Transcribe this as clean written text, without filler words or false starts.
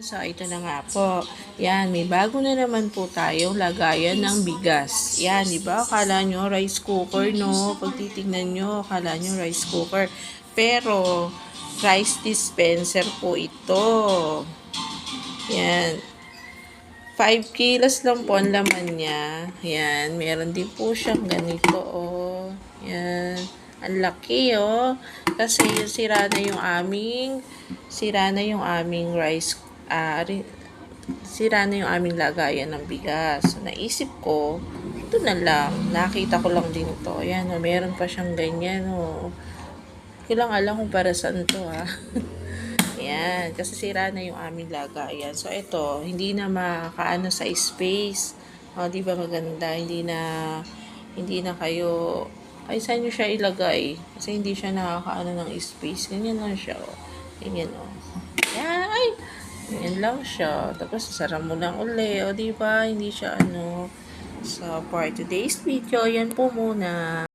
So, ito na nga po. Yan, may bago na naman po tayong lagayan ng bigas. Yan, di ba? Akala nyo rice cooker, no? Pag titignan nyo, akala nyo rice cooker. Pero, rice dispenser po ito. Yan. 5 kilos lang po ang laman niya. Yan, meron din po siyang ganito, oh. Yan. Ang laki, oh. Kasi sira na yung aming rice, sira na yung aming lagayan ng bigas. So, naisip ko, ito na lang. Nakita ko lang din to. Ayan, oh, meron pa siyang ganyan, oh. Hindi ko lang alam kung para saan to, ha. Ayan, kasi sira na yung aming lagayan. So, ito, hindi na makaano sa space. O, di ba maganda? Hindi na kayo, ay, saan nyo siya ilagay? Kasi hindi siya nakakaano ng space. Ganyan lang siya, o. Ganyan, o. Ayan, ay! Ganyan lang siya. Tapos, sasara mo lang uli, o, di ba? Hindi siya, ano. So, for today's video, yan po muna.